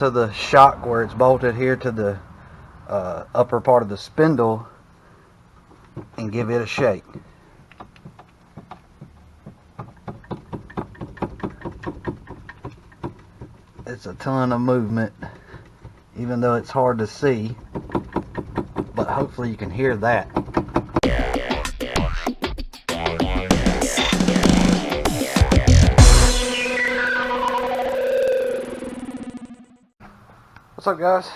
to the shock where it's bolted here to the upper part of the spindle and give it a shake. It's a ton of movement, even though it's hard to see, but hopefully you can hear that. What's up, guys?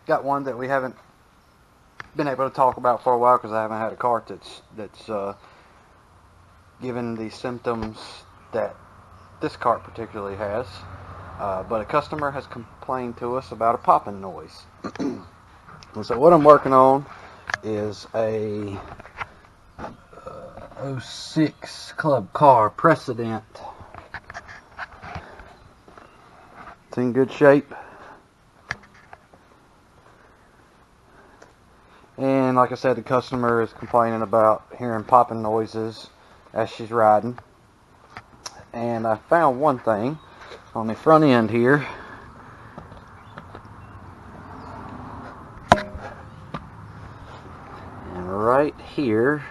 Got one that we haven't been able to talk about for a while because I haven't had a cart that's given the symptoms that this cart particularly has. But a customer has complained to us about a popping noise. And so what I'm working on is a 06 club car Precedent. It's in good shape. And like I said, the customer is complaining about hearing popping noises as she's riding. And I found one thing on the front end here. And right here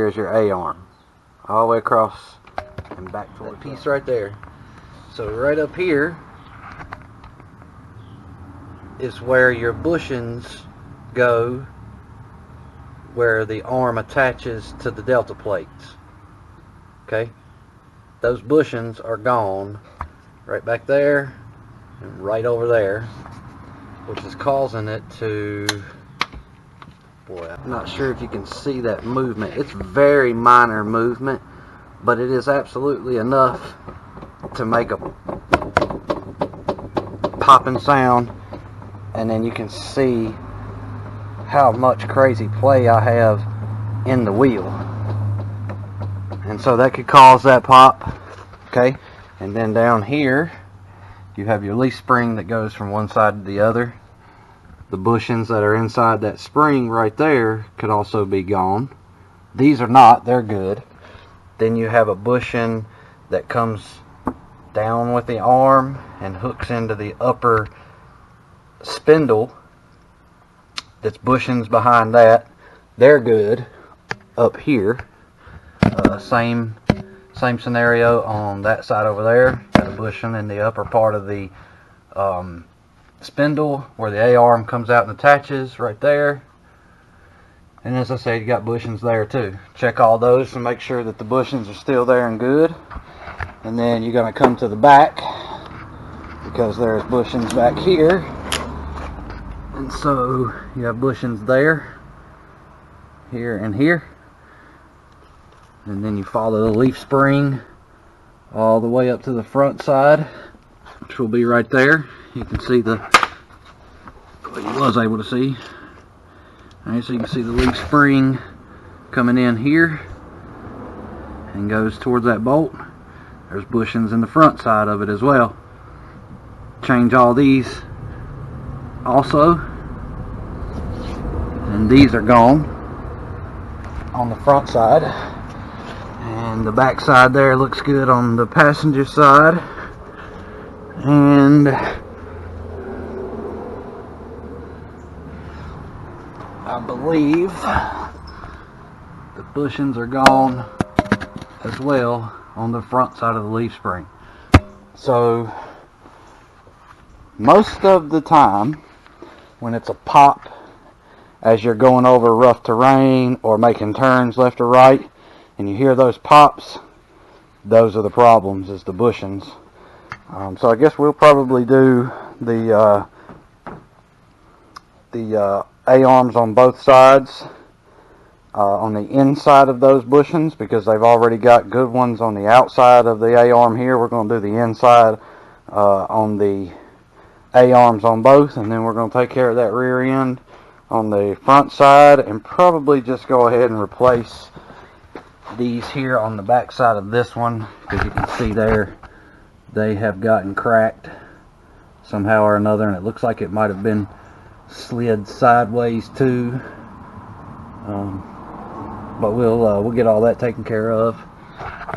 is your A-arm. All the way across and back toward that piece right there. So right up here is where your bushings go, where the arm attaches to the delta plates. Okay, those bushings are gone right back there and right over there, which is causing it to, boy, I'm not sure if you can see that movement. It's very minor movement, but it is absolutely enough to make a popping sound. And then you can see how much crazy play I have in the wheel. And so that could cause that pop. Okay. And then down here, you have your leaf spring that goes from one side to the other. The bushings that are inside that spring right there could also be gone. These are not. They're good. Then you have a bushing that comes down with the arm and hooks into the upper spindle that's bushings behind that. They're good up here. Same scenario on that side over there. Got a bushing in the upper part of the spindle where the A-arm comes out and attaches right there. And as I said, you got bushings there too. Check all those and make sure that the bushings are still there and good. And then you're going to come to the back because there's bushings back here. And so you have bushings there, here, and here. And then you follow the leaf spring all the way up to the front side, which will be right there. You can see what you was able to see. Alright, so you can see the leaf spring coming in here and goes towards that bolt. There's bushings in the front side of it as well. Change all these also, and these are gone on the front side, and the back side there looks good on the passenger side. And I believe the bushings are gone as well on the front side of the leaf spring. So most of the time when it's a pop as you're going over rough terrain or making turns left or right and you hear those pops, those are the problems, is the bushings. So I guess we'll probably do the A-arms on both sides, on the inside of those bushings, because they've already got good ones on the outside of the A-arm here. We're going to do the inside on the A-arms on both, and then we're going to take care of that rear end on the front side, and probably just go ahead and replace these here on the back side of this one, because you can see there they have gotten cracked somehow or another, and it looks like it might have been slid sideways too. But we'll get all that taken care of.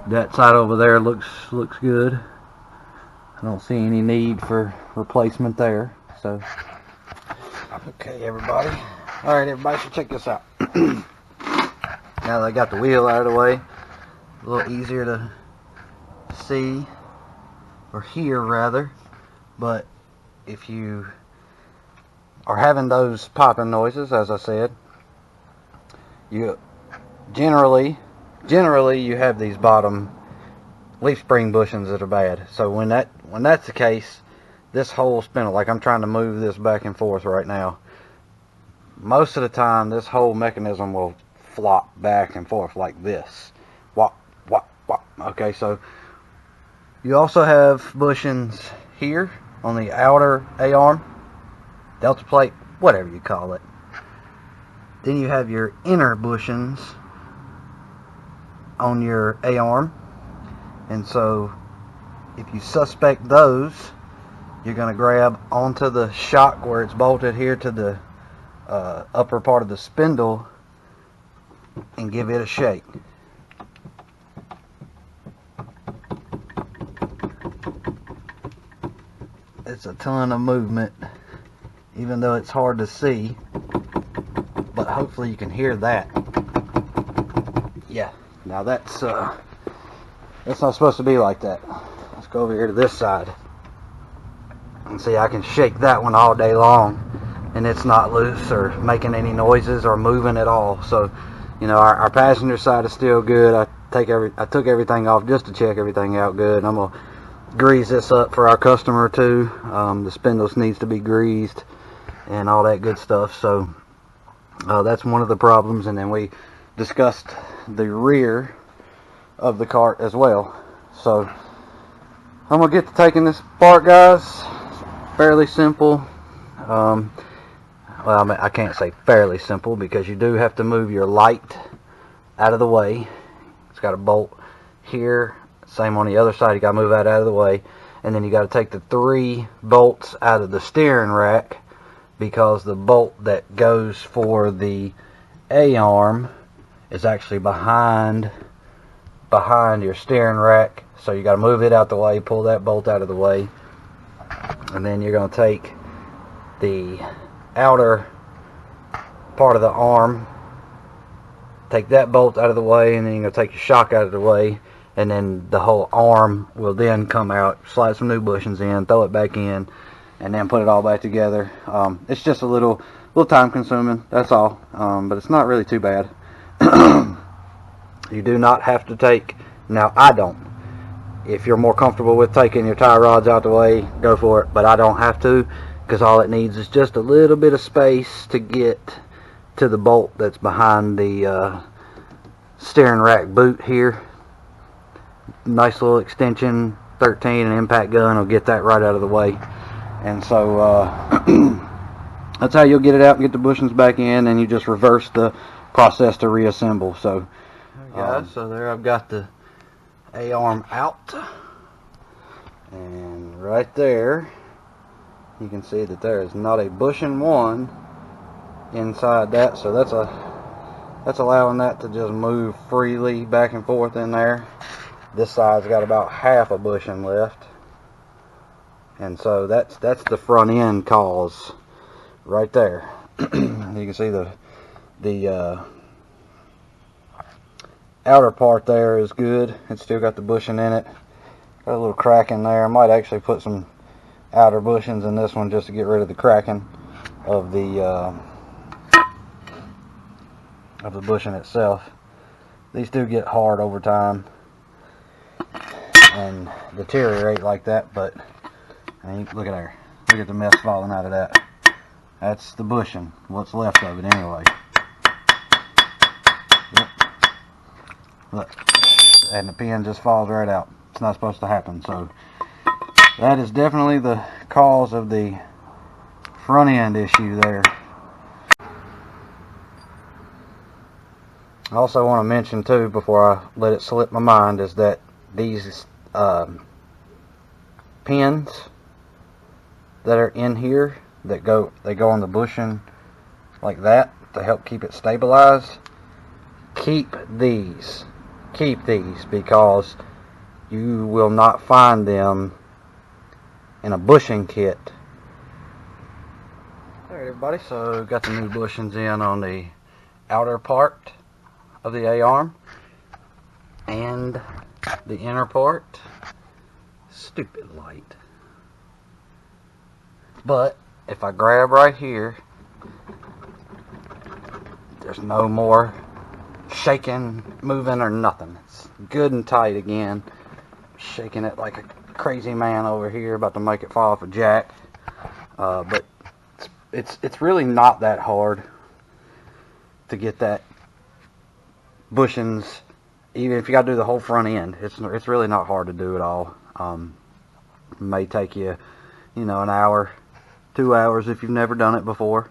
That side over there looks good. I don't see any need for replacement there. So, okay, everybody. All right, everybody, so check this out. Now that I got the wheel out of the way, a little easier to see, or hear rather. But if you are having those popping noises, as I said, you generally you have these bottom leaf spring bushings that are bad. So when that's the case, this whole spindle, like I'm trying to move this back and forth right now, most of the time this whole mechanism will flop back and forth like this. Wop, wop, wop. Okay, so you also have bushings here on the outer A-arm, delta plate, whatever you call it. Then you have your inner bushings on your A-arm. And so if you suspect those, you're going to grab onto the shock where it's bolted here to the upper part of the spindle and give it a shake. It's a ton of movement, even though it's hard to see, but hopefully you can hear that. Yeah, now that's not supposed to be like that. Let's go over here to this side and see. I can shake that one all day long and it's not loose or making any noises or moving at all. So, you know, our passenger side is still good. I took everything off just to check everything out good. I'm gonna grease this up for our customer too. The spindles needs to be greased and all that good stuff. So that's one of the problems. And then we discussed the rear of the cart as well. So I'm gonna get to taking this apart, guys. It's fairly simple. Well, I can't say fairly simple because you do have to move your light out of the way. It's got a bolt here. Same on the other side. You got to move that out of the way. And then you got to take the 3 bolts out of the steering rack, because the bolt that goes for the A-arm is actually behind your steering rack. So you got to move it out the way, pull that bolt out of the way, and then you're going to take the outer part of the arm, take that bolt out of the way, and then you're going to take your shock out of the way, and then the whole arm will then come out, slide some new bushings in, throw it back in, and then put it all back together. It's just a little time consuming, that's all, but it's not really too bad. You do not have to take, now I don't. If you're more comfortable with taking your tie rods out the way, go for it, but I don't have to, because all it needs is just a little bit of space to get to the bolt that's behind the steering rack boot here. Nice little extension, 13, and impact gun will get that right out of the way. And so that's how you'll get it out and get the bushings back in, and you just reverse the process to reassemble. So guys, so there I've got the A-arm out, and right there you can see that there is not a bushing one inside that, so that's allowing that to just move freely back and forth in there. This side's got about half a bushing left, and so that's the front end cause right there. You can see the outer part there is good. It's still got the bushing in it. Got a little crack in there. I might actually put some outer bushings in this one just to get rid of the cracking of the bushing itself. These do get hard over time and deteriorate like that, but I mean, look at there. Look at the mess falling out of that. That's the bushing, what's left of it anyway. Yep. Look, and the pin just falls right out. It's not supposed to happen. So that is definitely the cause of the front end issue there. I also want to mention too, before I let it slip my mind, is that these pins that are in here that go on the bushing like that to help keep it stabilized. Keep these because you will not find them in a bushing kit. Alright everybody, so got the new bushings in on the outer part of the A-arm and the inner part. Stupid light. But if I grab right here, there's no more shaking, moving, or nothing. It's good and tight again. Shaking it like a crazy man over here, about to make it fall off a jack. But it's really not that hard to get that bushings. Even if you got to do the whole front end, it's really not hard to do at all. It may take you, an hour, 2 hours if you've never done it before,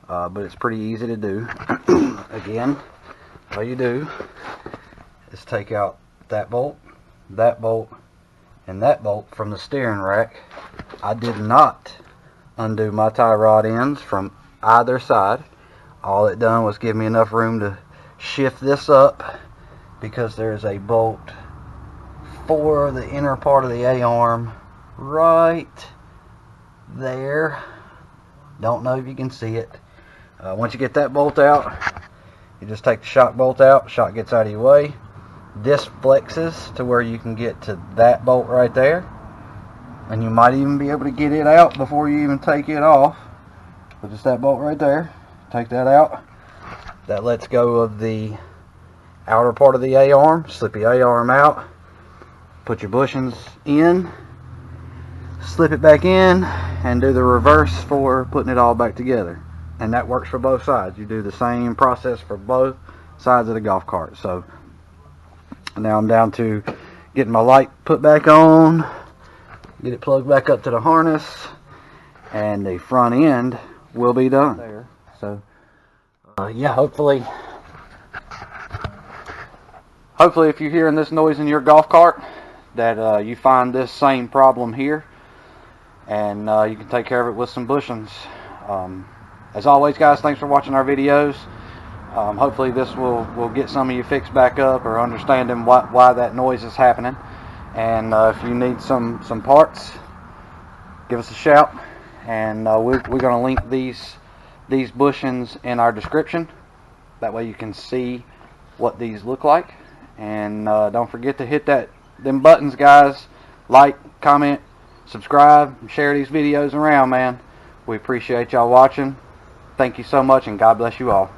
but it's pretty easy to do. Again, all you do is take out that bolt, and that bolt from the steering rack. I did not undo my tie rod ends from either side. All it done was give me enough room to shift this up, because there's a bolt for the inner part of the A-arm right there. Don't know if you can see it. Once you get that bolt out, you just take the shock bolt out. Shock gets out of your way. This flexes to where you can get to that bolt right there, and you might even be able to get it out before you even take it off. But just that bolt right there, take that out. That lets go of the outer part of the A-arm. Slip your A-arm out, put your bushings in, slip it back in, and do the reverse for putting it all back together. And that works for both sides. You do the same process for both sides of the golf cart. So now I'm down to getting my light put back on, get it plugged back up to the harness, and the front end will be done there. So yeah, hopefully if you're hearing this noise in your golf cart, that you find this same problem here, and you can take care of it with some bushings. As always, guys, thanks for watching our videos. Hopefully this will get some of you fixed back up, or understanding why that noise is happening. And if you need some parts, give us a shout, and we're going to link these bushings in our description. That way you can see what these look like. And don't forget to hit them buttons, guys. Like, comment, subscribe, share these videos around, man. We appreciate y'all watching. Thank you so much, and God bless you all.